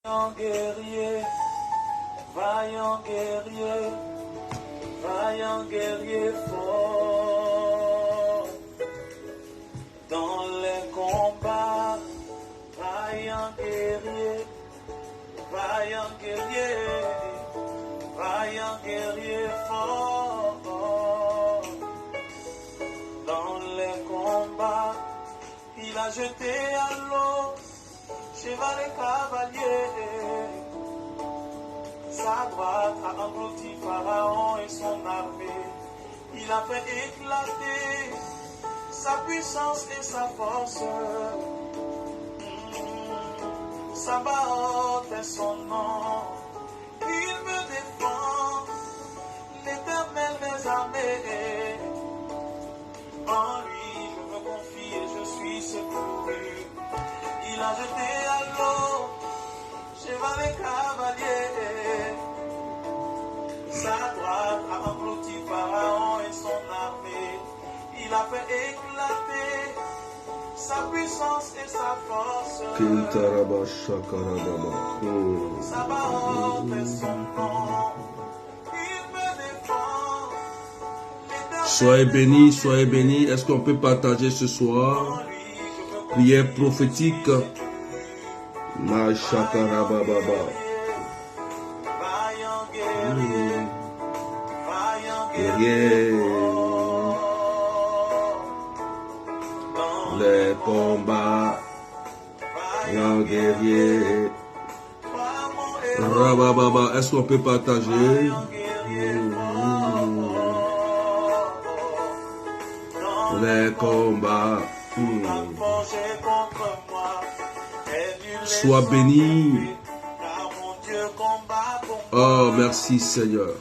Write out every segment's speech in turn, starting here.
Vaillant guerrier, vaillant guerrier fort. Dans les combats, vaillant guerrier fort. Dans les combats, il a jeté à l'eau cheval et cavalier. Sa droite a englouti Pharaon et son armée. Il a fait éclater sa puissance et sa force. Sabaoth est son nom. Il me défend, l'Éternel des armées. En lui je me confie et je suis secouru. Il a jeté à l'eau cheval et cavalier. Sa droite a englouti Pharaon et son armée. Il a fait éclater sa puissance et sa force. Sabaoth est son nom. Il me défend. Soyez bénis, soyez bénis. Est-ce qu'on peut partager ce soir? Prière prophétique. Guerrier. Les combats. Vaillant guerrier. Rabababa. Est-ce qu'on peut partager? Les combats. Sois béni. Oh, merci Seigneur.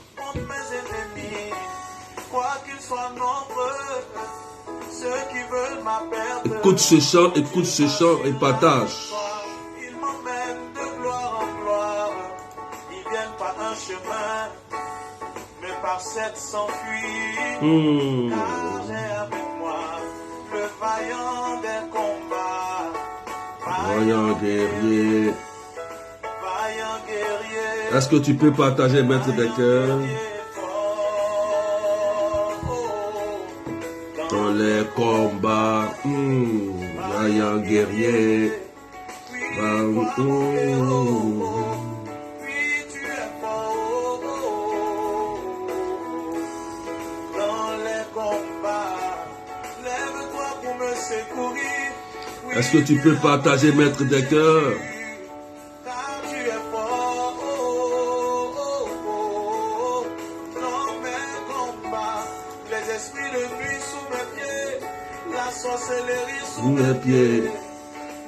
Écoute ce chant et partage. Ils m'emmènent de gloire en gloire. Ils viennent par un chemin, mais par sept s'enfuient. Car j'ai avec moi le vaillant des combats. Vaillant guerrier. Vaillant guerrier. Est-ce que tu peux partager, maître des cœurs? Dans les combats, vaillant guerrier. Oui, tu es fort. Dans les combats, lève-toi pour me secourir. Est-ce que tu peux partager, maître des cœurs? Car tu es fort. Dans mes combats, les esprits de nuit sous mes pieds, la sorcellerie sous mes pieds.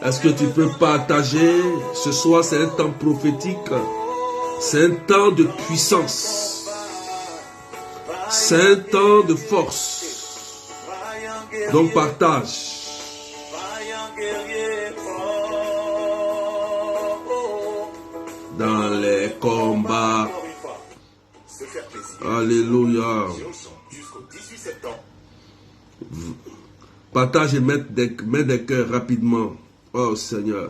Est-ce que tu peux partager? Ce soir, c'est un temps prophétique. C'est un temps de puissance. C'est un temps de force. Donc partage. Dans les combats. Alléluia. Partage et mets des cœurs rapidement. Oh Seigneur.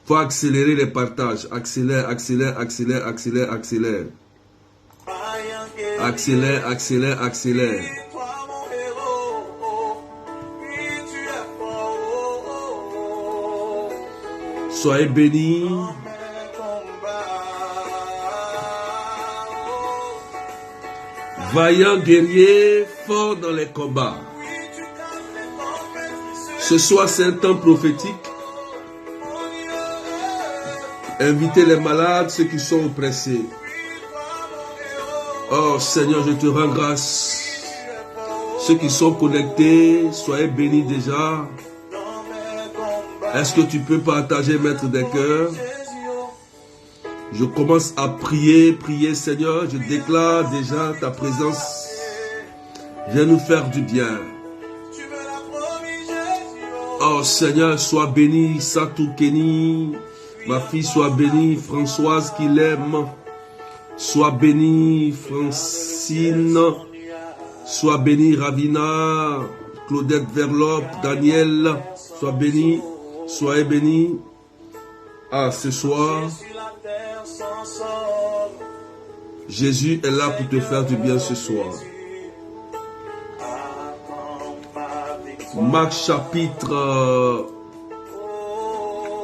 Faut accélérer les partages. Accélère. Accélère. Soyez bénis. Vaillant guerrier, fort dans les combats. Ce soir, c'est un temps prophétique. Invitez les malades, ceux qui sont oppressés. Oh Seigneur, je te rends grâce. Ceux qui sont connectés, soyez bénis déjà. Est-ce que tu peux partager, maître des cœurs? Je commence à prier Seigneur. Je déclare déjà ta présence. Viens nous faire du bien. Oh Seigneur, sois béni, Satou Kenny. Ma fille, sois bénie, Françoise qui l'aime. Sois bénie, Francine. Sois bénie, Ravina. Claudette Verlope, Daniel. Sois béni. Soyez bénis. Ah, ce soir, sur la terre sans sol. Jésus est là pour te faire du bien ce soir. Marc chapitre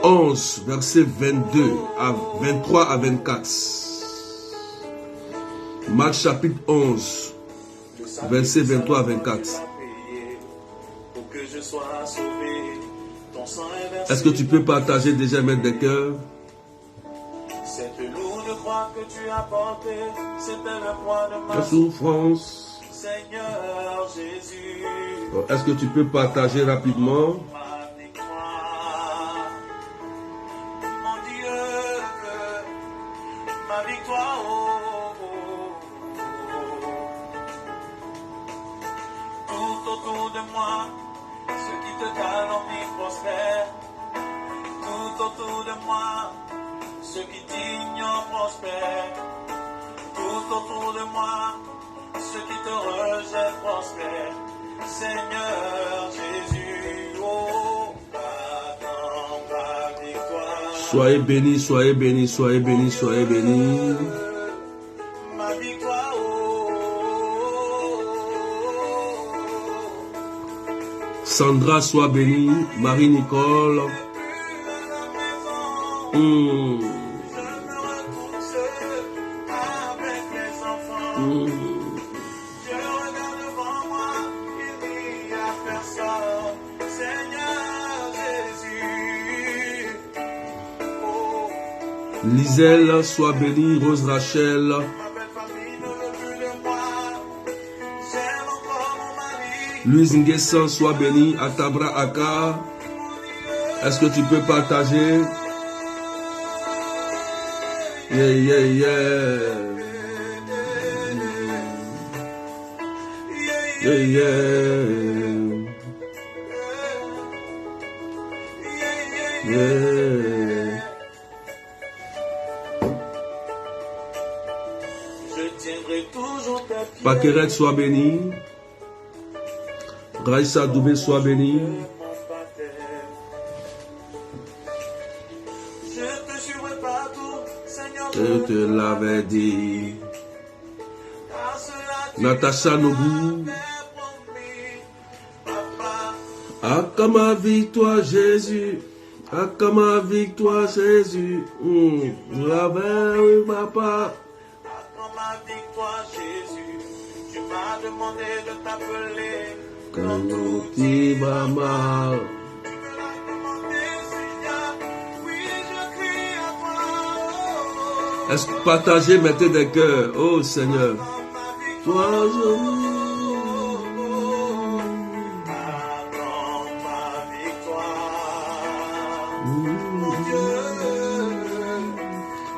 11, verset 23 à 24. Marc chapitre 11, verset 23 à 24. Est-ce que tu peux partager déjà, mettre des cœurs? Cette lourde croix que tu as portée, c'était le poids de La ma souffrance. Seigneur Jésus. Est-ce que tu peux partager rapidement? Ma victoire, mon Dieu, ma victoire. Tout autour de moi, ceux qui te calomnient prospèrent. Tout autour de moi, ceux qui t'ignorent prospèrent. Tout autour de moi, ceux qui te rejettent prospèrent. Seigneur Jésus, oh, attends ta victoire. Soyez bénis, soyez bénis, soyez bénis, soyez bénis. Ma victoire, oh. Sandra, sois bénie. Marie-Nicole. Je me retourne seul avec mes enfants. Je regarde devant moi, il n'y a personne. Seigneur Jésus. Oh, Liselle, sois bénie. Rose Rachel. ma belle famille ne veut plus de moi. J'aime encore mon mari. Louise Nguessan, sois bénie. Atabra Aka. Est-ce que tu peux partager? Yeah, yeah, yeah. Yeah, yeah. Yeah. Je tiendrai toujours ta pied. Paquerette, sois bénie. Raïssa Doubé, sois bénie. Mon baptême. Je te suivrai partout, Seigneur. Je te l'avais dit. Car cela tu Natacha Nobu. m'avais promis. Papa, À ma victoire, Jésus. À ma victoire, Jésus. J'avais eu papa. après ma victoire, Jésus, tu m'as demandé de t'appeler. Quand tu vas mal. Tu me l'as demandé, Seigneur. Oui, je crie à toi. Est-ce que partagez, mettez des cœurs. Oh Seigneur. Ma victoire. Toi, Attends ma victoire. Mon Dieu,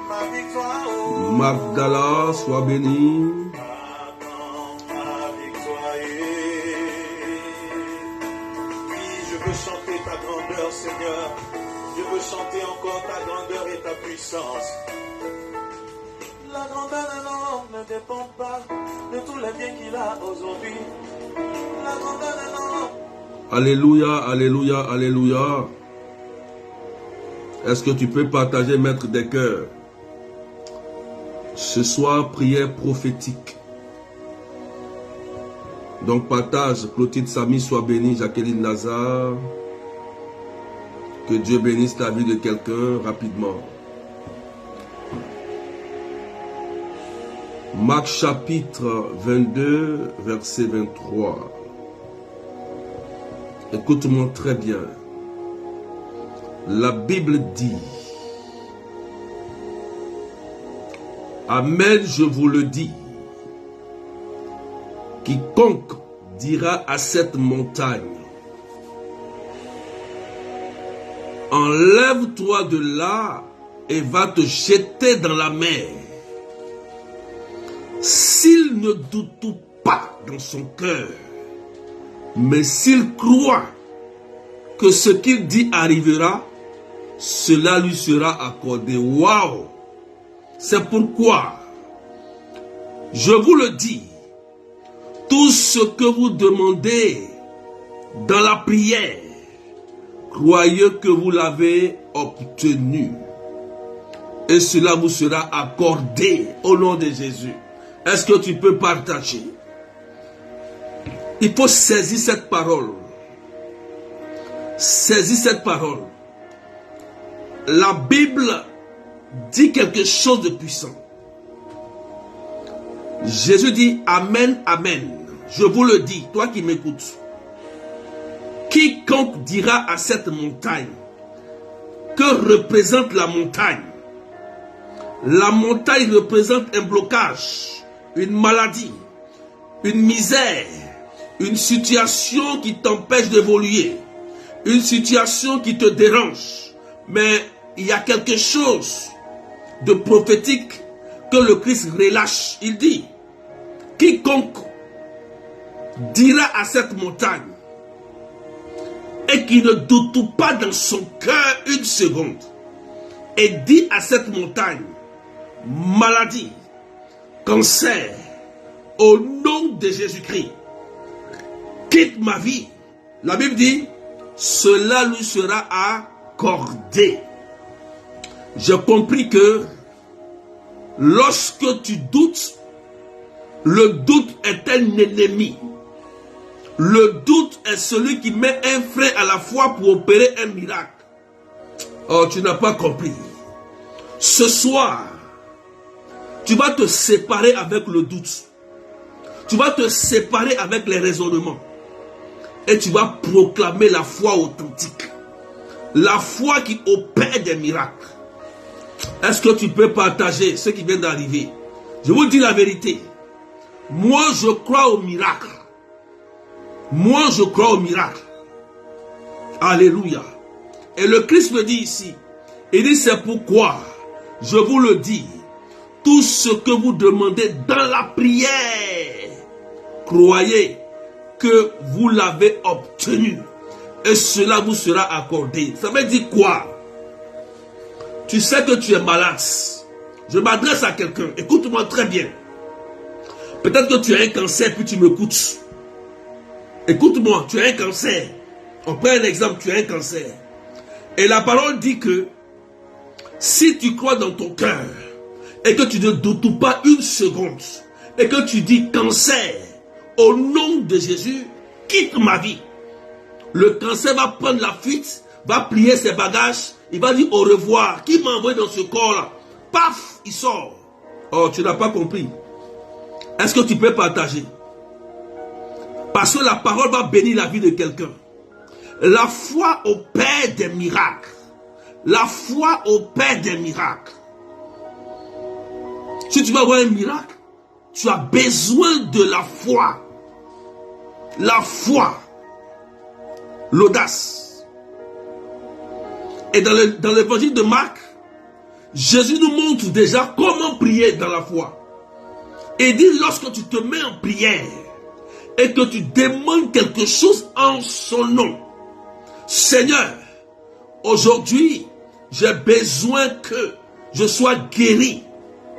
ma victoire. Magdala, sois bénie. Attends ma victoire. Oui, je veux chanter ta grandeur, Seigneur. Je veux chanter encore ta grandeur et ta puissance. La grandeur d'un homme ne dépend pas de tous les biens qu'il a aujourd'hui. La grandeur d'un homme. Alléluia, alléluia, alléluia. Est-ce que tu peux partager, mettre des cœurs? Ce soir, prière prophétique. Donc partage, Clotilde Samy, sois bénie, Jacqueline Lazare. Que Dieu bénisse la vie de quelqu'un rapidement. Marc chapitre 22, verset 23. Écoute-moi très bien. La Bible dit, Amen, je vous le dis, quiconque dira à cette montagne, enlève-toi de là et va te jeter dans la mer. S'il ne doute pas dans son cœur, mais s'il croit que ce qu'il dit arrivera, cela lui sera accordé. Waouh! C'est pourquoi, je vous le dis, tout ce que vous demandez dans la prière, croyez que vous l'avez obtenu et cela vous sera accordé au nom de Jésus. Est-ce que tu peux partager? Il faut saisir cette parole. Saisis cette parole. La Bible dit quelque chose de puissant. Jésus dit Amen, Amen. Je vous le dis, toi qui m'écoutes. Quiconque dira à cette montagne, que représente la montagne? La montagne représente un blocage, une maladie, une misère, une situation qui t'empêche d'évoluer, une situation qui te dérange. Mais il y a quelque chose de prophétique que le Christ relâche. Il dit, quiconque dira à cette montagne et qui ne doute pas dans son cœur une seconde et dit à cette montagne, maladie, cancer, au nom de Jésus-Christ, quitte ma vie. La Bible dit, cela lui sera accordé. J'ai compris que lorsque tu doutes, le doute est un ennemi. Le doute est celui qui met un frein à la foi pour opérer un miracle. Oh, tu n'as pas compris. Ce soir, tu vas te séparer avec le doute. Tu vas te séparer avec les raisonnements. Et tu vas proclamer la foi authentique. La foi qui opère des miracles. Est-ce que tu peux partager ce qui vient d'arriver? Je vous dis la vérité. Moi, je crois au miracle. Moi, je crois au miracle. Alléluia. Et le Christ me dit ici, il dit, c'est pourquoi, je vous le dis, tout ce que vous demandez dans la prière, croyez que vous l'avez obtenu et cela vous sera accordé. Ça veut dire quoi? Tu sais que tu es malade. Je m'adresse à quelqu'un. Écoute-moi très bien. Peut-être que tu as un cancer puis tu m'écoutes. Écoute-moi, tu as un cancer. On prend un exemple, tu as un cancer. Et la parole dit que si tu crois dans ton cœur et que tu ne doutes pas une seconde et que tu dis cancer, au nom de Jésus, quitte ma vie. Le cancer va prendre la fuite, va plier ses bagages, il va dire au revoir. Qui m'a envoyé dans ce corps-là? Paf, il sort. Oh, tu n'as pas compris. Est-ce que tu peux partager? Parce que la parole va bénir la vie de quelqu'un. La foi opère des miracles. La foi opère des miracles. Si tu veux avoir un miracle, tu as besoin de la foi. La foi. L'audace. Et dans l'évangile de Marc, Jésus nous montre déjà comment prier dans la foi. Et il dit, lorsque tu te mets en prière et que tu demandes quelque chose en son nom, Seigneur, aujourd'hui, j'ai besoin que je sois guéri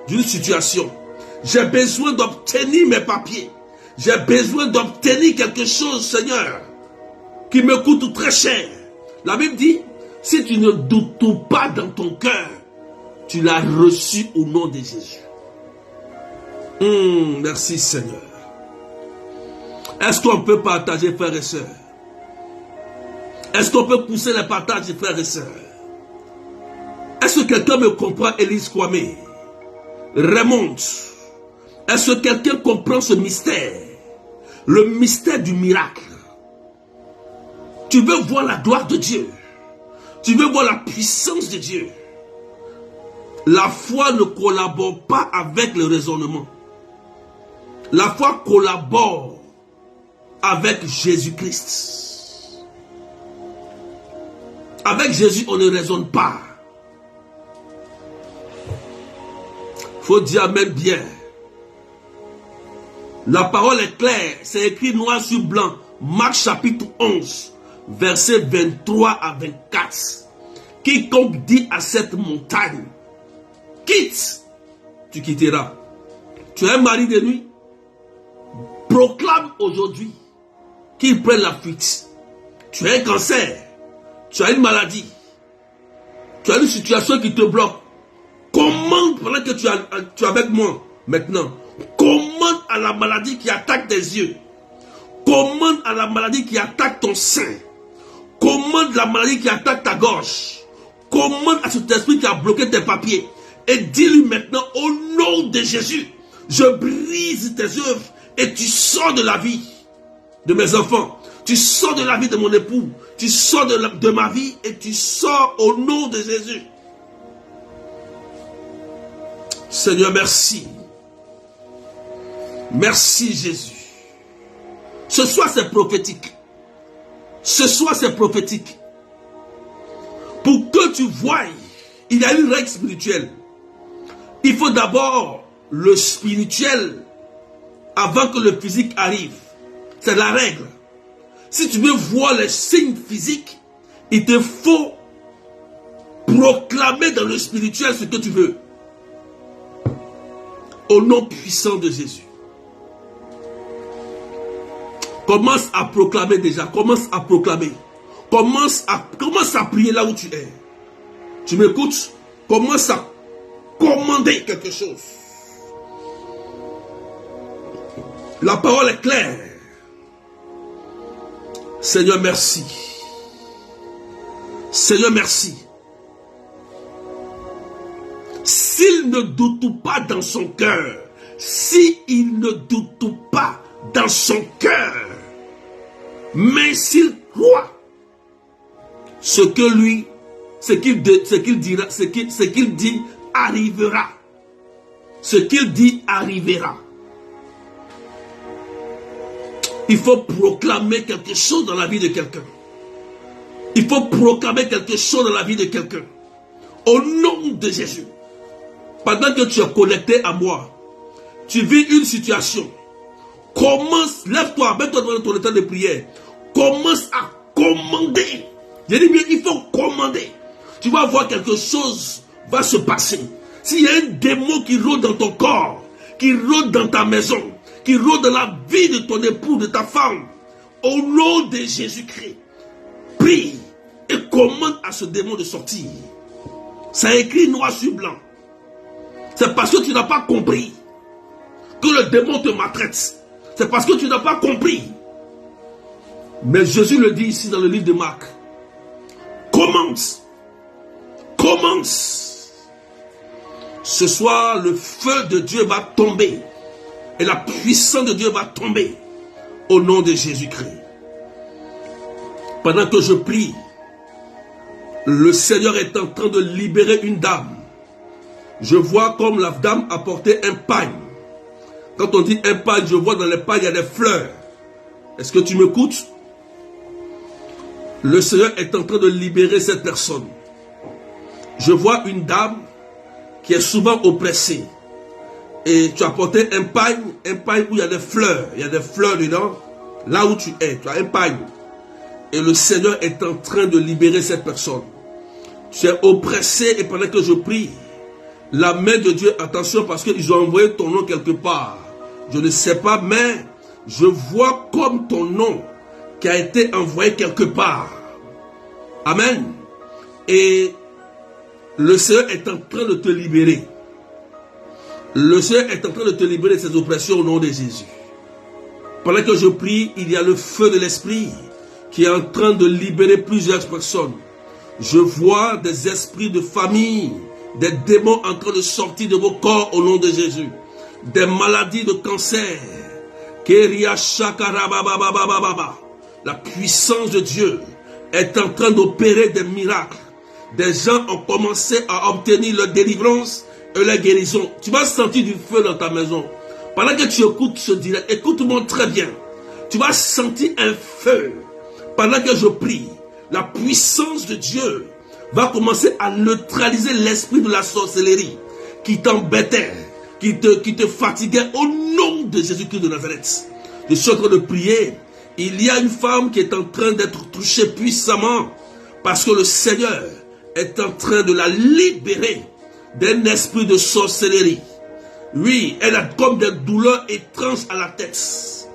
d'une situation. J'ai besoin d'obtenir mes papiers. J'ai besoin d'obtenir quelque chose, Seigneur, qui me coûte très cher. La Bible dit, si tu ne doutes pas dans ton cœur, tu l'as reçu au nom de Jésus. Merci Seigneur. Est-ce qu'on peut partager, frères et sœurs? Est-ce qu'on peut pousser les partages, frères et sœurs? Est-ce que quelqu'un me comprend, Élise Kwame? Raymond, est-ce que quelqu'un comprend ce mystère? Le mystère du miracle. Tu veux voir la gloire de Dieu. Tu veux voir la puissance de Dieu. La foi ne collabore pas avec le raisonnement. La foi collabore avec Jésus-Christ. Avec Jésus, on ne raisonne pas. Faut dire Amen bien. La parole est claire. C'est écrit noir sur blanc. Marc chapitre 11, versets 23 à 24. Quiconque dit à cette montagne, quitte, tu quitteras. Tu es un mari de nuit, proclame aujourd'hui qu'il prenne la fuite. Tu as un cancer, tu as une maladie, tu as une situation qui te bloque. Commande pendant que tu es avec moi maintenant. Commande à la maladie qui attaque tes yeux. Commande à la maladie qui attaque ton sein. Commande la maladie qui attaque ta gorge. Commande à cet esprit qui a bloqué tes papiers. Et dis-lui maintenant, au nom de Jésus, je brise tes œuvres et tu sors de la vie de mes enfants. Tu sors de la vie de mon époux. Tu sors de ma vie et tu sors au nom de Jésus. Seigneur, merci. Merci Jésus. Ce soir c'est prophétique. Ce soir c'est prophétique. Pour que tu voies, il y a une règle spirituelle. Il faut d'abord le spirituel avant que le physique arrive. C'est la règle. Si tu veux voir les signes physiques, il te faut proclamer dans le spirituel ce que tu veux. Au nom puissant de Jésus. Commence à proclamer déjà. Commence à proclamer. Commence à prier là où tu es. Tu m'écoutes? Commence à commander quelque chose. La parole est claire. Seigneur, merci. Seigneur, merci. S'il ne doute pas dans son cœur, s'il ne doute pas dans son cœur, mais s'il croit ce qu'il dit arrivera. Ce qu'il dit arrivera. Il faut proclamer quelque chose dans la vie de quelqu'un. Il faut proclamer quelque chose dans la vie de quelqu'un. Au nom de Jésus. Pendant que tu es connecté à moi, tu vis une situation. Commence, lève-toi, mets-toi dans ton état de prière. Commence à commander. Je dis bien, il faut commander. Tu vas voir quelque chose va se passer. S'il y a un démon qui rôde dans ton corps, qui rôde dans ta maison, qui rôde dans la vie de ton époux, de ta femme, au nom de Jésus-Christ, prie et commande à ce démon de sortir. Ça écrit noir sur blanc. C'est parce que tu n'as pas compris que le démon te maltraite. C'est parce que tu n'as pas compris. Mais Jésus le dit ici dans le livre de Marc. Commence. Commence. Ce soir, le feu de Dieu va tomber. Et la puissance de Dieu va tomber. Au nom de Jésus-Christ. Pendant que je prie, le Seigneur est en train de libérer une dame. Je vois comme la dame a porté un pagne. Quand on dit un pagne, je vois dans les pagnes, il y a des fleurs. Est-ce que tu m'écoutes? Le Seigneur est en train de libérer cette personne. Je vois une dame qui est souvent oppressée. Et tu as porté un pagne où il y a des fleurs. Il y a des fleurs dedans. Là où tu es, tu as un pagne. Et le Seigneur est en train de libérer cette personne. Tu es oppressé et pendant que je prie, la main de Dieu, attention parce qu'ils ont envoyé ton nom quelque part. Je ne sais pas, mais je vois comme ton nom qui a été envoyé quelque part. Amen. Et le Seigneur est en train de te libérer. Le Seigneur est en train de te libérer de ces oppressions au nom de Jésus. Pendant que je prie, il y a le feu de l'esprit qui est en train de libérer plusieurs personnes. Je vois des esprits de famille, des démons en train de sortir de vos corps au nom de Jésus. Des maladies de cancer. La puissance de Dieu est en train d'opérer des miracles. Des gens ont commencé à obtenir leur délivrance et leur guérison. Tu vas sentir du feu dans ta maison. Pendant que tu écoutes ce direct, écoute-moi très bien. Tu vas sentir un feu. Pendant que je prie, la puissance de Dieu va commencer à neutraliser l'esprit de la sorcellerie qui t'embêtait, qui te fatiguait au nom de Jésus-Christ de Nazareth. Je suis en train de prier. Il y a une femme qui est en train d'être touchée puissamment parce que le Seigneur est en train de la libérer d'un esprit de sorcellerie. Oui, elle a comme des douleurs étranges à la tête.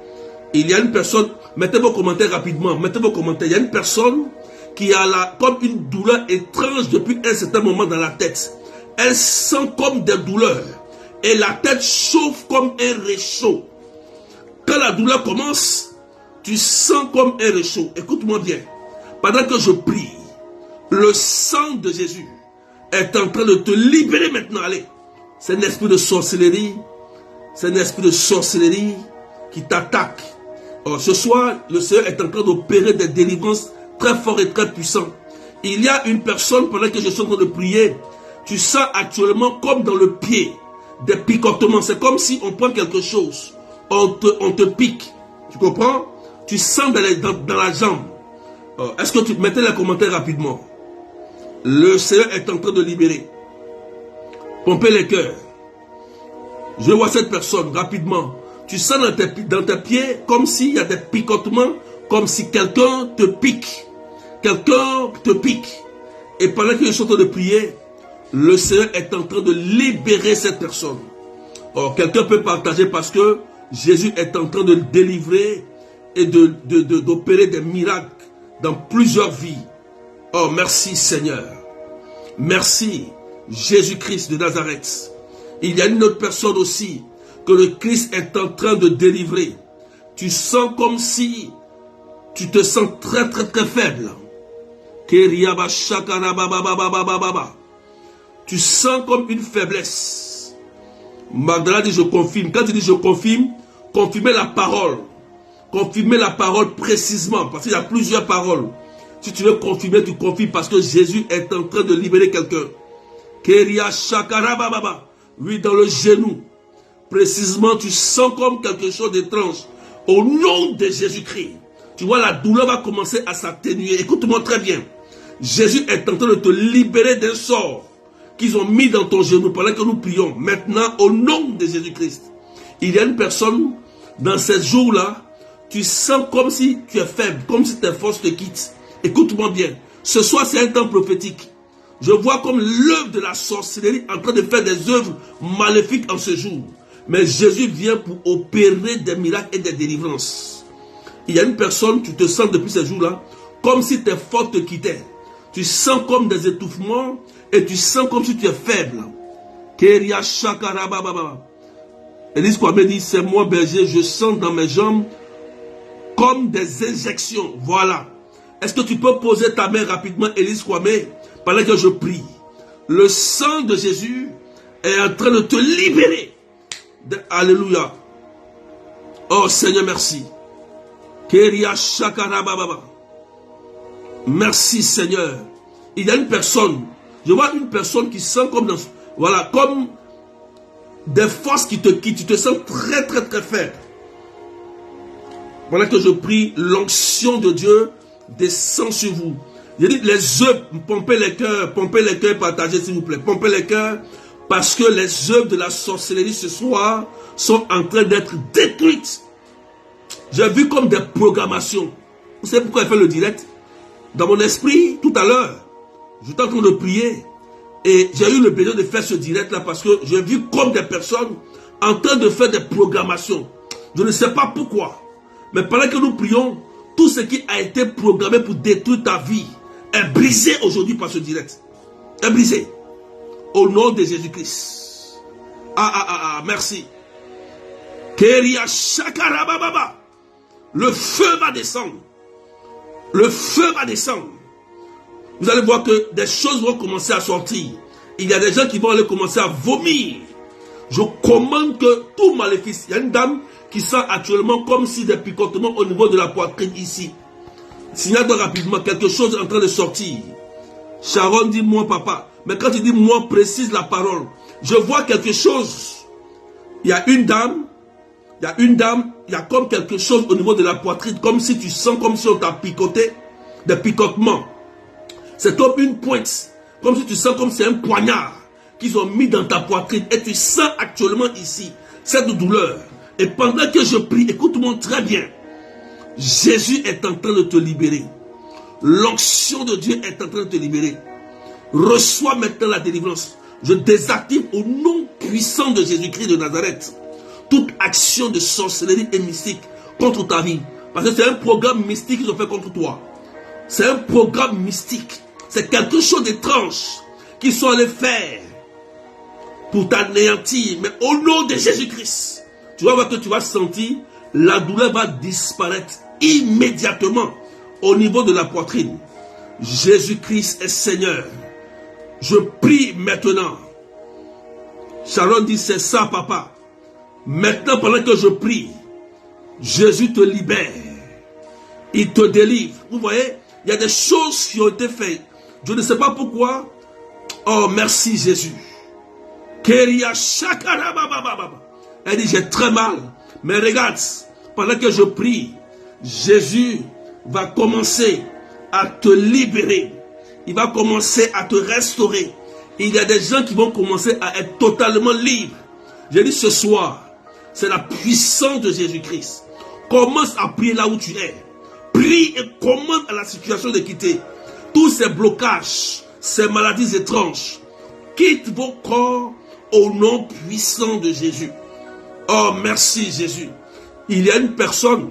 Il y a une personne, mettez vos commentaires rapidement, mettez vos commentaires. Il y a une personne qui a comme une douleur étrange depuis un certain moment dans la tête. elle sent comme des douleurs. Et la tête chauffe comme un réchaud. Quand la douleur commence, tu sens comme un réchaud. Écoute-moi bien. Pendant que je prie, le sang de Jésus est en train de te libérer maintenant. Allez. C'est un esprit de sorcellerie. C'est un esprit de sorcellerie qui t'attaque. Or, ce soir, le Seigneur est en train d'opérer des délivrances très fortes et très puissantes. Il y a une personne, pendant que je suis en train de prier, tu sens actuellement comme dans le pied des picotements. C'est comme si on prend quelque chose, on te pique. Tu comprends? Tu sens dans la jambe. Est-ce que tu mettez les commentaires rapidement? Le Seigneur est en train de libérer. Pompez les cœurs. Je vois cette personne rapidement. Tu sens dans tes pieds comme s'il y a des picotements, comme si quelqu'un te pique. Quelqu'un te pique. Et pendant que je suis en train de prier, le Seigneur est en train de libérer cette personne. Or, quelqu'un peut partager parce que Jésus est en train de délivrer et d'opérer des miracles dans plusieurs vies. Oh, merci Seigneur. Merci Jésus-Christ de Nazareth. Il y a une autre personne aussi que le Christ est en train de délivrer. Tu sens comme si tu te sens très très très faible. Tu sens comme une faiblesse. Magdala dit je confirme. Quand tu dis je confirme, confirmez la parole. Confirmez la parole précisément. Parce qu'il y a plusieurs paroles. Si tu veux confirmer, tu confirmes parce que Jésus est en train de libérer quelqu'un. Oui, dans le genou. Précisément, tu sens comme quelque chose d'étrange. Au nom de Jésus-Christ. Tu vois, la douleur va commencer à s'atténuer. Écoute-moi très bien. Jésus est en train de te libérer d'un sort qu'ils ont mis dans ton genou pendant que nous prions. Maintenant, au nom de Jésus-Christ. Il y a une personne, dans ces jours-là, tu sens comme si tu es faible, comme si tes forces te quittent. Écoute-moi bien. Ce soir, c'est un temps prophétique. Je vois comme l'œuvre de la sorcellerie en train de faire des œuvres maléfiques en ce jour. Mais Jésus vient pour opérer des miracles et des délivrances. Il y a une personne, tu te sens depuis ces jours-là, comme si tes forces te quittaient. Tu sens comme des étouffements et tu sens comme si tu es faible. Élise Kwame dit, c'est moi berger, je sens dans mes jambes comme des injections. Voilà. Est-ce que tu peux poser ta main rapidement, Élise Kwame, pendant que je prie? Le sang de Jésus est en train de te libérer. Alléluia. Oh Seigneur, merci. Merci Seigneur. Il y a une personne, je vois une personne qui sent comme dans, voilà, comme des forces qui te quittent. Tu te sens très très très faible. Voilà que je prie, l'onction de Dieu descend sur vous. Je dis les œuvres, pompez les cœurs, partagez s'il vous plaît, pompez les cœurs, parce que les œuvres de la sorcellerie ce soir sont en train d'être détruites. J'ai vu comme des programmations. Vous savez pourquoi elle fait le direct? Dans mon esprit, tout à l'heure, j'étais en train de prier et j'ai eu le besoin de faire ce direct là parce que j'ai vu comme des personnes en train de faire des programmations. Je ne sais pas pourquoi, mais pendant que nous prions, tout ce qui a été programmé pour détruire ta vie est brisé aujourd'hui par ce direct. Est brisé. Au nom de Jésus-Christ. Merci. Le feu va descendre. Le feu va descendre. Vous allez voir que des choses vont commencer à sortir. Il y a des gens qui vont aller commencer à vomir. Je commande que tout maléfice. Il y a une dame qui sent actuellement comme si des picotements au niveau de la poitrine ici. Signale-toi rapidement, quelque chose est en train de sortir. Sharon dit moi papa. Mais quand tu dis moi, précise la parole. Je vois quelque chose. Il y a une dame, il y a comme quelque chose au niveau de la poitrine, comme si tu sens comme si on t'a picoté, des picotements. C'est comme une pointe, comme si tu sens comme c'est un poignard qu'ils ont mis dans ta poitrine et tu sens actuellement ici cette douleur. Et pendant que je prie, écoute-moi très bien, Jésus est en train de te libérer. L'onction de Dieu est en train de te libérer. Reçois maintenant la délivrance. Je désactive au nom puissant de Jésus-Christ de Nazareth toute action de sorcellerie et mystique contre ta vie. Parce que c'est un programme mystique qu'ils ont fait contre toi. C'est un programme mystique. C'est quelque chose d'étrange qu'ils sont allés faire pour t'anéantir, mais au nom de Jésus-Christ, tu vas voir que tu vas sentir, la douleur va disparaître immédiatement au niveau de la poitrine. Jésus-Christ est Seigneur. Je prie maintenant. Sharon dit, c'est ça, papa. Maintenant, pendant que je prie, Jésus te libère. Il te délivre. Vous voyez, il y a des choses qui ont été faites. Je ne sais pas pourquoi. Oh, merci Jésus. Elle dit, j'ai très mal. Mais regarde, pendant que je prie, Jésus va commencer à te libérer. Il va commencer à te restaurer. Il y a des gens qui vont commencer à être totalement libres. J'ai dit ce soir, c'est la puissance de Jésus-Christ. Commence à prier là où tu es. Prie et commande à la situation de quitter. Tous ces blocages, ces maladies étranges, quitte vos corps au nom puissant de Jésus. Oh, merci Jésus. Il y a une personne,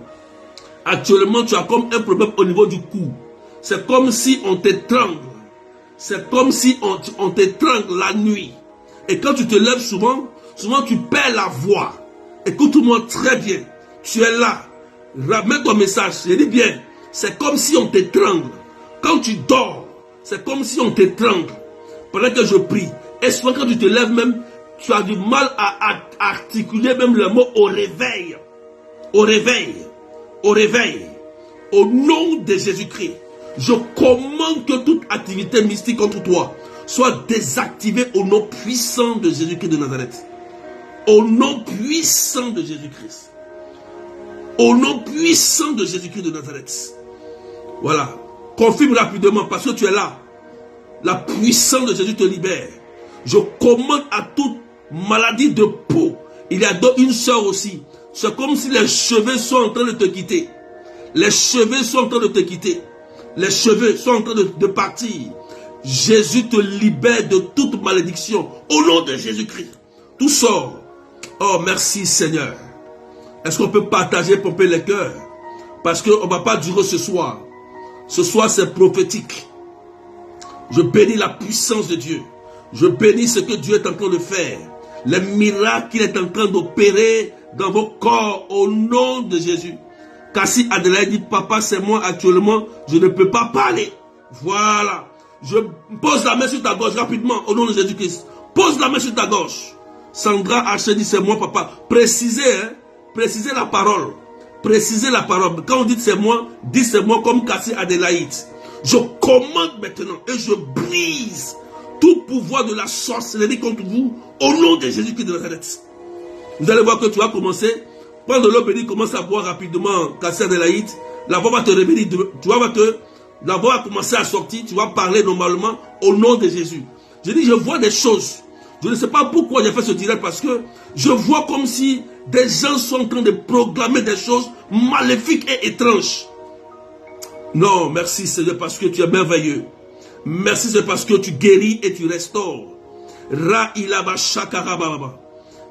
actuellement tu as comme un problème au niveau du cou. C'est comme si on t'étrangle. C'est comme si on t'étrangle la nuit. Et quand tu te lèves souvent tu perds la voix. Écoute-moi très bien. Tu es là. Ramène ton message. Je dis bien. C'est comme si on t'étrangle. Quand tu dors, c'est comme si on t'étrangle. Pendant que je prie. Et souvent quand tu te lèves même, tu as du mal à articuler même le mot au réveil. Au réveil. Au réveil. Au nom de Jésus-Christ. Je commande que toute activité mystique contre toi soit désactivée au nom puissant de Jésus-Christ de Nazareth. Au nom puissant de Jésus-Christ. Au nom puissant de Jésus-Christ de Nazareth. Voilà. Confirme rapidement parce que tu es là. La puissance de Jésus te libère. Je commande à toute maladie de peau. Il y a une soeur aussi. C'est comme si les cheveux sont en train de te quitter. Les cheveux sont en train de te quitter. Les cheveux sont en train de partir. Jésus te libère de toute malédiction. Au nom de Jésus-Christ. Tout sort. Oh, merci Seigneur. Est-ce qu'on peut partager, pomper les cœurs? Parce qu'on ne va pas durer ce soir. Ce soir, c'est prophétique. Je bénis la puissance de Dieu. Je bénis ce que Dieu est en train de faire. Les miracles qu'il est en train d'opérer dans vos corps au nom de Jésus. Cassie Adelaide dit, papa, c'est moi actuellement, je ne peux pas parler. Voilà. Je pose la main sur ta gorge rapidement au nom de Jésus-Christ. Pose la main sur ta gorge. Sandra H dit, c'est moi, papa. Précisez, précisez la parole. Précisez la parole. Quand on dit c'est moi, dites c'est moi comme Cassie Adelaide. Je commande maintenant et je brise tout pouvoir de la sorcellerie contre vous au nom de Jésus-Christ de Nazareth. Vous allez voir que tu vas commencer. Prendre l'eau bénie, commence à boire rapidement, Cassie Adelaide. La voix va te réveiller. La voix va commencer à sortir. Tu vas parler normalement au nom de Jésus. Je dis, je vois des choses. Je ne sais pas pourquoi j'ai fait ce direct parce que je vois comme si des gens sont en train de proclamer des choses maléfiques et étranges. Non, merci Seigneur parce que tu es merveilleux. Merci Seigneur parce que tu guéris et tu restaures.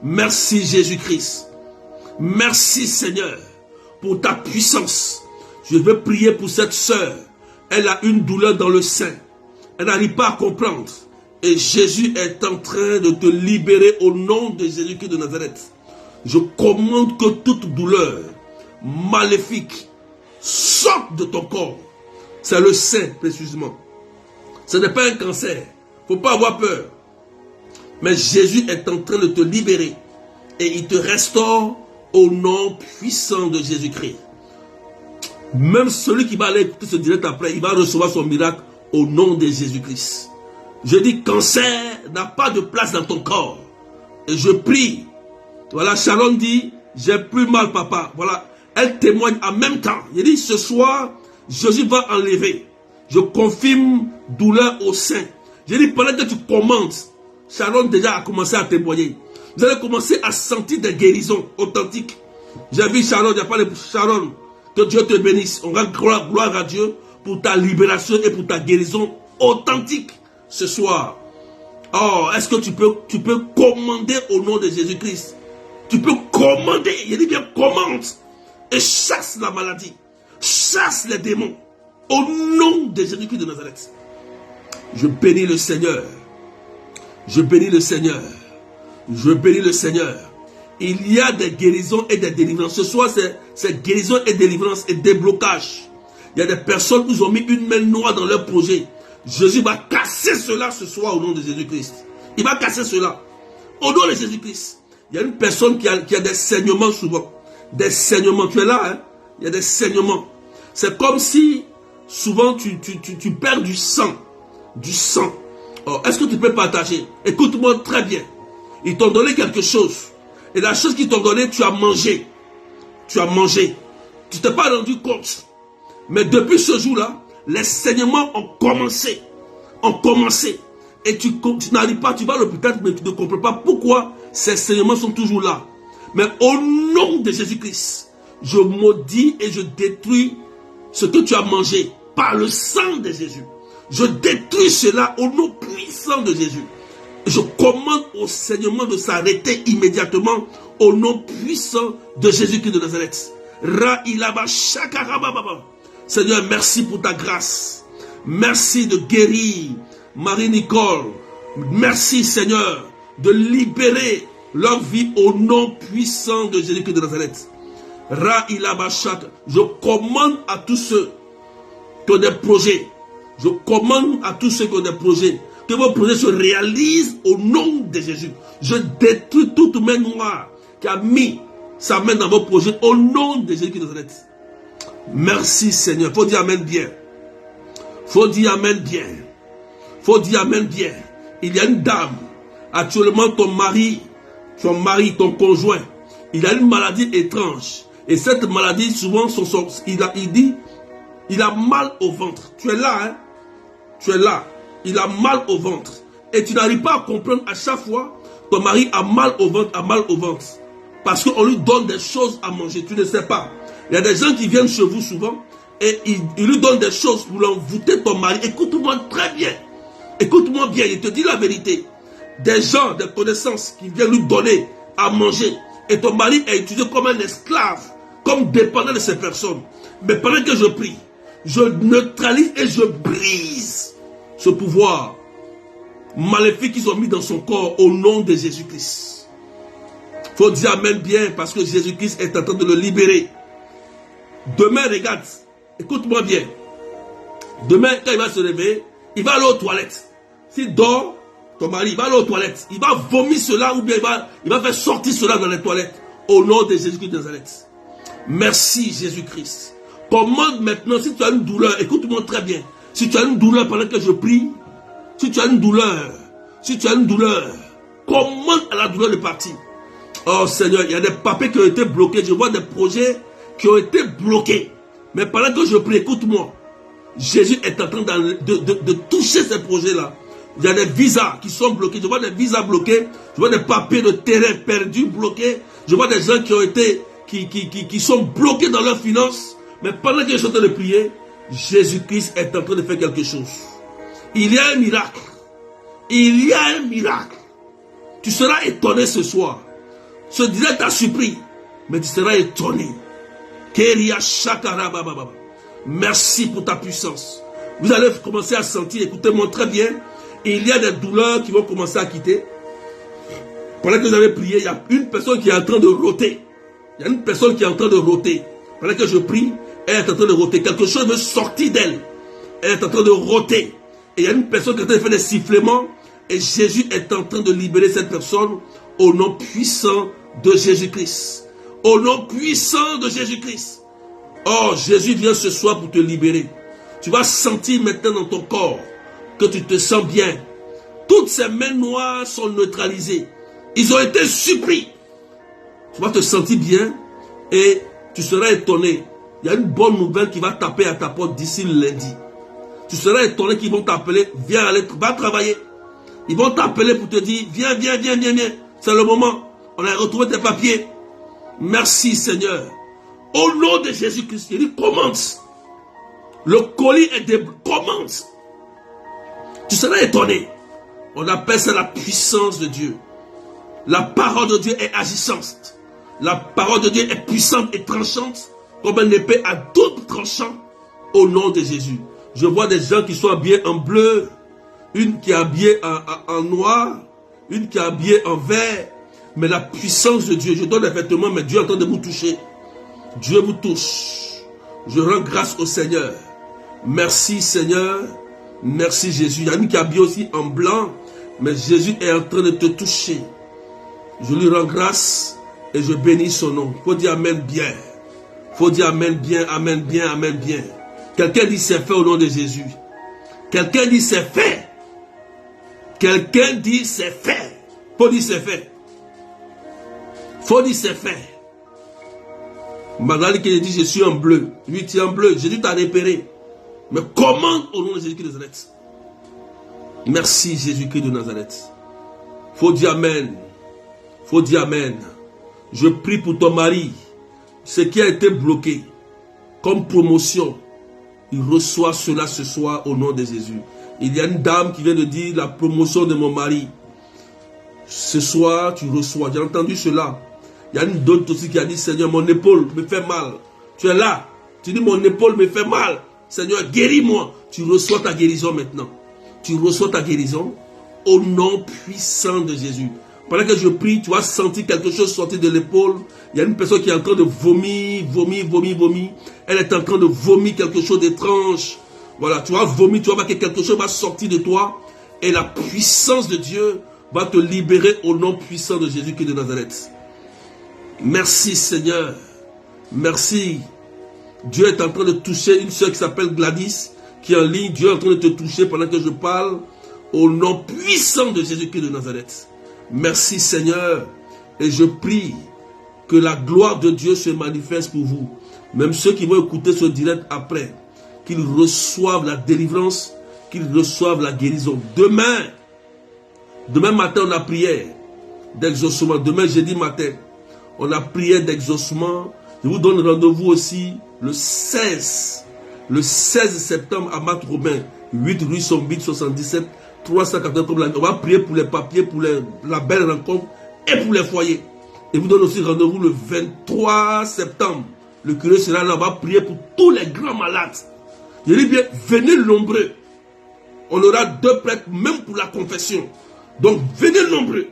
Merci Jésus-Christ. Merci Seigneur pour ta puissance. Je veux prier pour cette sœur. Elle a une douleur dans le sein. Elle n'arrive pas à comprendre. Et Jésus est en train de te libérer au nom de Jésus-Christ de Nazareth. Je commande que toute douleur maléfique sorte de ton corps. C'est le sein précisément. Ce n'est pas un cancer. Il ne faut pas avoir peur. Mais Jésus est en train de te libérer. Et il te restaure au nom puissant de Jésus-Christ. Même celui qui va aller écouter ce direct après, il va recevoir son miracle au nom de Jésus-Christ. Je dis, cancer n'a pas de place dans ton corps. Et je prie. Voilà, Sharon dit, j'ai plus mal, papa. Voilà, elle témoigne en même temps. Il dit, ce soir, Jésus va enlever. Je confirme douleur au sein. Je dis, pendant que tu commandes, Sharon déjà a commencé à témoigner. Vous allez commencer à sentir des guérisons authentiques. J'ai vu Sharon, il n'y a pas de Sharon. Que Dieu te bénisse. On rend gloire à Dieu pour ta libération et pour ta guérison authentique ce soir. Oh, est-ce que tu peux commander au nom de Jésus-Christ? Tu peux commander. Il dit bien commande. Et chasse la maladie. Chasse les démons. Au nom de Jésus-Christ de Nazareth. Je bénis le Seigneur. Je bénis le Seigneur. Je bénis le Seigneur. Il y a des guérisons et des délivrances. Ce soir, c'est guérison et délivrance et déblocage. Il y a des personnes qui ont mis une main noire dans leur projet. Jésus va casser cela ce soir au nom de Jésus-Christ. Il va casser cela. Au nom de Jésus-Christ. Il y a une personne qui a des saignements souvent. Des saignements. Tu es là, hein? Il y a des saignements. C'est comme si souvent tu perds du sang. Du sang. Oh, est-ce que tu peux partager? Écoute-moi très bien. Ils t'ont donné quelque chose. Et la chose qu'ils t'ont donné, tu as mangé. Tu as mangé. Tu t'es pas rendu compte. Mais depuis ce jour-là, les saignements ont commencé. Et tu n'arrives pas, tu vas à l'hôpital, mais tu ne comprends pas pourquoi ces saignements sont toujours là. Mais au nom de Jésus-Christ, je maudis et je détruis ce que tu as mangé par le sang de Jésus. Je détruis cela au nom puissant de Jésus. Je commande au saignement de s'arrêter immédiatement au nom puissant de Jésus-Christ de Nazareth. Seigneur, merci pour ta grâce. Merci de guérir Marie-Nicole. Merci Seigneur de libérer leur vie au nom puissant de Jésus-Christ de Nazareth. Je commande à tous ceux qui ont des projets. Je commande à tous ceux qui ont des projets que vos projets se réalisent au nom de Jésus. Je détruis toute main noire qui a mis sa main dans vos projets au nom de Jésus de Nazareth. Merci Seigneur. Faut dire Amen bien. Faut dire Amen bien. Faut dire Amen bien. Il y a une dame. Actuellement ton mari, ton conjoint, il a une maladie étrange. Et cette maladie, souvent, il dit, il a mal au ventre. Tu es là, hein? Tu es là. Il a mal au ventre. Et tu n'arrives pas à comprendre à chaque fois, ton mari a mal au ventre, Parce qu'on lui donne des choses à manger. Tu ne sais pas. Il y a des gens qui viennent chez vous souvent et ils lui donnent des choses pour l'envoûter ton mari. Écoute-moi très bien. Écoute-moi bien. Il te dit la vérité. Des gens, des connaissances qui viennent lui donner à manger. Et ton mari est utilisé comme un esclave, comme dépendant de ces personnes. Mais pendant que je prie, je neutralise et je brise ce pouvoir maléfique qu'ils ont mis dans son corps au nom de Jésus-Christ. Il faut dire Amen bien parce que Jésus-Christ est en train de le libérer. Demain, regarde, écoute-moi bien. Demain, quand il va se réveiller, il va aller aux toilettes. S'il dort, ton mari, il va aller aux toilettes. Il va vomir cela ou bien il va faire sortir cela dans les toilettes. Au nom de Jésus-Christ de Nazareth. Merci Jésus-Christ. Commande maintenant, si tu as une douleur, écoute-moi très bien. Si tu as une douleur pendant que je prie, si tu as une douleur, commande à la douleur de partir. Oh Seigneur, il y a des papiers qui ont été bloqués. Je vois des projets qui ont été bloqués. Mais pendant que je prie, écoute-moi. Jésus est en train de toucher ces projets-là. Il y a des visas qui sont bloqués. Je vois des visas bloqués. Je vois des papiers de terrain perdus, bloqués. Je vois des gens qui ont été, qui sont bloqués dans leurs finances. Mais pendant que je suis en train de prier, Jésus-Christ est en train de faire quelque chose. Il y a un miracle. Il y a un miracle. Tu seras étonné ce soir. Ce direct t'a surpris. Mais tu seras étonné. Merci pour ta puissance. Vous allez commencer à sentir, écoutez-moi très bien. Il y a des douleurs qui vont commencer à quitter. Pendant que vous avez prié, il y a une personne qui est en train de rôter. Il y a une personne qui est en train de rôter. Pendant que je prie, elle est en train de rôter. Quelque chose veut sortir d'elle. Elle est en train de rôter. Et il y a une personne qui est en train de faire des sifflements. Et Jésus est en train de libérer cette personne au nom puissant de Jésus-Christ. Au nom puissant de Jésus-Christ. Oh, Jésus vient ce soir pour te libérer. Tu vas sentir maintenant dans ton corps que tu te sens bien. Toutes ces mains noires sont neutralisées. Ils ont été supprimés. Tu vas te sentir bien et tu seras étonné. Il y a une bonne nouvelle qui va taper à ta porte d'ici le lundi. Tu seras étonné qu'ils vont t'appeler, viens aller, va travailler. Ils vont t'appeler pour te dire, viens. C'est le moment. On a retrouvé tes papiers. Merci Seigneur. Au nom de Jésus-Christ, il dit, commence. Le colis est de commence. Tu seras étonné. On appelle ça la puissance de Dieu. La parole de Dieu est agissante. La parole de Dieu est puissante et tranchante comme une épée à double tranchant au nom de Jésus. Je vois des gens qui sont habillés en bleu, une qui est habillée en noir, une qui est habillée en vert, Mais la puissance de Dieu, je donne les vêtements, mais Dieu est en train de vous toucher. Dieu vous touche. Je rends grâce au Seigneur. Merci Seigneur. Merci Jésus. Il y a une qui est habillée aussi en blanc, mais Jésus est en train de te toucher. Je lui rends grâce et je bénis son nom. Il faut dire Amen bien. Il faut dire Amen bien, Amen bien, Amen bien. Quelqu'un dit c'est fait au nom de Jésus. Quelqu'un dit c'est fait. Quelqu'un dit c'est fait. Il faut dire c'est fait. Il faut dire c'est fait. Madame qui dit je suis en bleu. Lui tu es en bleu. Jésus t'a repéré. Mais comment au nom de Jésus-Christ de Nazareth? Merci Jésus-Christ de Nazareth. Il faut dire Amen. Il faut dire Amen. Je prie pour ton mari. Ce qui a été bloqué comme promotion, il reçoit cela ce soir au nom de Jésus. Il y a une dame qui vient de dire la promotion de mon mari. Ce soir, tu reçois. J'ai entendu cela. Il y a une autre aussi qui a dit Seigneur, mon épaule me fait mal. Tu es là. Tu dis mon épaule me fait mal. Seigneur, guéris-moi. Tu reçois ta guérison maintenant. Tu reçois ta guérison au nom puissant de Jésus. Pendant que je prie, tu as senti quelque chose sortir de l'épaule. Il y a une personne qui est en train de vomir. Elle est en train de vomir quelque chose d'étrange. Voilà, tu vas vomir, tu vas voir que quelque chose va sortir de toi. Et la puissance de Dieu va te libérer au nom puissant de Jésus-Christ de Nazareth. Merci Seigneur. Merci. Dieu est en train de toucher une soeur qui s'appelle Gladys, qui est en ligne. Dieu est en train de te toucher pendant que je parle au nom puissant de Jésus-Christ de Nazareth. Merci Seigneur. Et je prie que la gloire de Dieu se manifeste pour vous. Même ceux qui vont écouter ce direct après, qu'ils reçoivent la délivrance, qu'ils reçoivent la guérison. Demain matin, on a prière d'exaucement. Demain, jeudi matin, on a prière d'exaucement. Je vous donne rendez-vous aussi le 16 septembre à Mat-Robin, 8 rue Sombit 77, 380. On va prier pour les papiers, pour la belle rencontre et pour les foyers. Et vous donne aussi rendez-vous le 23 septembre. Le curé sera là, on va prier pour tous les grands malades. Je dis bien, venez nombreux. On aura 2 prêtres, même pour la confession. Donc, venez nombreux.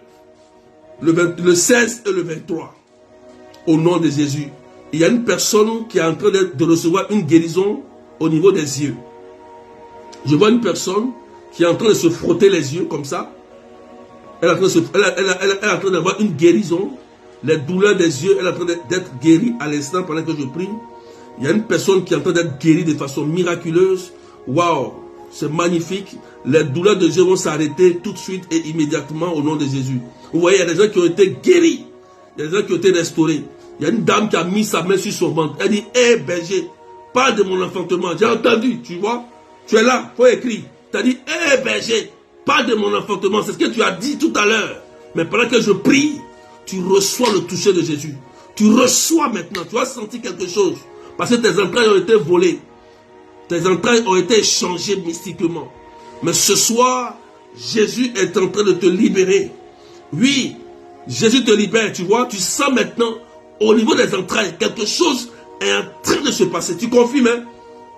Le 16 et le 23. Au nom de Jésus. Il y a une personne qui est en train de recevoir une guérison au niveau des yeux. Je vois une personne qui est en train de se frotter les yeux comme ça. Elle est en train d'avoir une guérison. Les douleurs des yeux, elle est en train d'être guérie à l'instant pendant que je prie. Il y a une personne qui est en train d'être guérie de façon miraculeuse. Waouh, c'est magnifique. Les douleurs des yeux vont s'arrêter tout de suite et immédiatement au nom de Jésus. Vous voyez, il y a des gens qui ont été guéris. Il y a des gens qui ont été restaurés. Il y a une dame qui a mis sa main sur son ventre. Elle dit, hé berger, parle de mon enfantement. J'ai entendu, tu vois. Tu es là, il faut écrire. Tu as dit, hé berger, parle de mon enfantement. C'est ce que tu as dit tout à l'heure. Mais pendant que je prie, tu reçois le toucher de Jésus. Tu reçois maintenant. Tu as senti quelque chose. Parce que tes entrailles ont été volées. Tes entrailles ont été échangées mystiquement. Mais ce soir, Jésus est en train de te libérer. Oui, Jésus te libère, tu vois. Tu sens maintenant, au niveau des entrailles, quelque chose est en train de se passer. Tu confirmes, hein?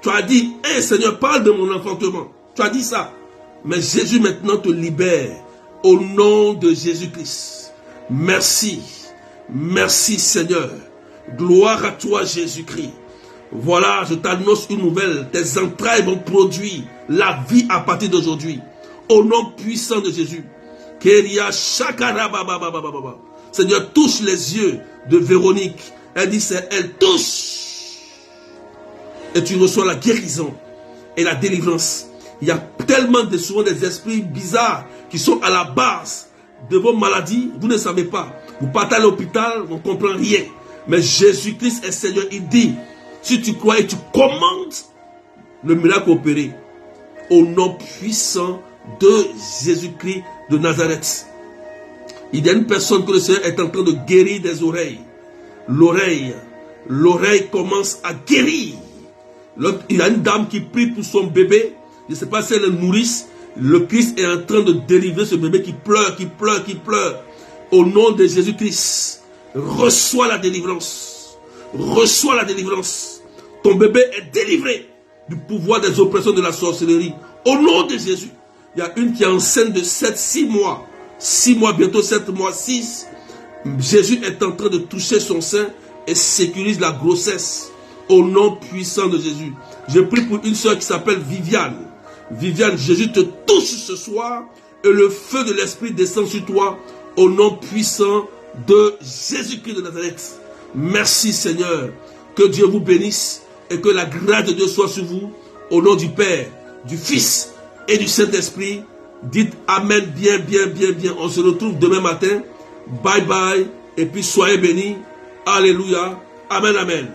Tu as dit, hé Seigneur, parle de mon enfantement. Tu as dit ça. Mais Jésus maintenant te libère. Au nom de Jésus-Christ. Merci. Merci Seigneur. Gloire à toi Jésus-Christ. Voilà, je t'annonce une nouvelle. Tes entrailles vont produire la vie à partir d'aujourd'hui. Au nom puissant de Jésus. Seigneur, touche les yeux de Véronique. Elle dit, elle touche. Et tu reçois la guérison et la délivrance. Il y a tellement de souvent des esprits bizarres qui sont à la base de vos maladies. Vous ne savez pas. Vous partez à l'hôpital, on ne comprend rien. Mais Jésus-Christ est Seigneur. Il dit, si tu crois et tu commandes le miracle opéré au nom puissant de Jésus-Christ de Nazareth. Il y a une personne que le Seigneur est en train de guérir des oreilles. L'oreille commence à guérir. Il y a une dame qui prie pour son bébé. Je ne sais pas si elle le nourrice. Le Christ est en train de délivrer ce bébé qui pleure. Au nom de Jésus-Christ, reçois la délivrance. Reçois la délivrance. Ton bébé est délivré du pouvoir des oppressions de la sorcellerie. Au nom de Jésus. Il y a une qui est enceinte de 6 mois. 6 mois, bientôt 7 mois, 6. Jésus est en train de toucher son sein et sécurise la grossesse au nom puissant de Jésus. Je prie pour une soeur qui s'appelle Viviane. Viviane, Jésus te touche ce soir et le feu de l'Esprit descend sur toi au nom puissant de Jésus-Christ de Nazareth. Merci Seigneur. Que Dieu vous bénisse et que la grâce de Dieu soit sur vous. Au nom du Père, du Fils et du Saint-Esprit. Dites Amen bien, bien, bien, bien. On se retrouve demain matin. Bye bye. Et puis soyez bénis. Alléluia. Amen, amen.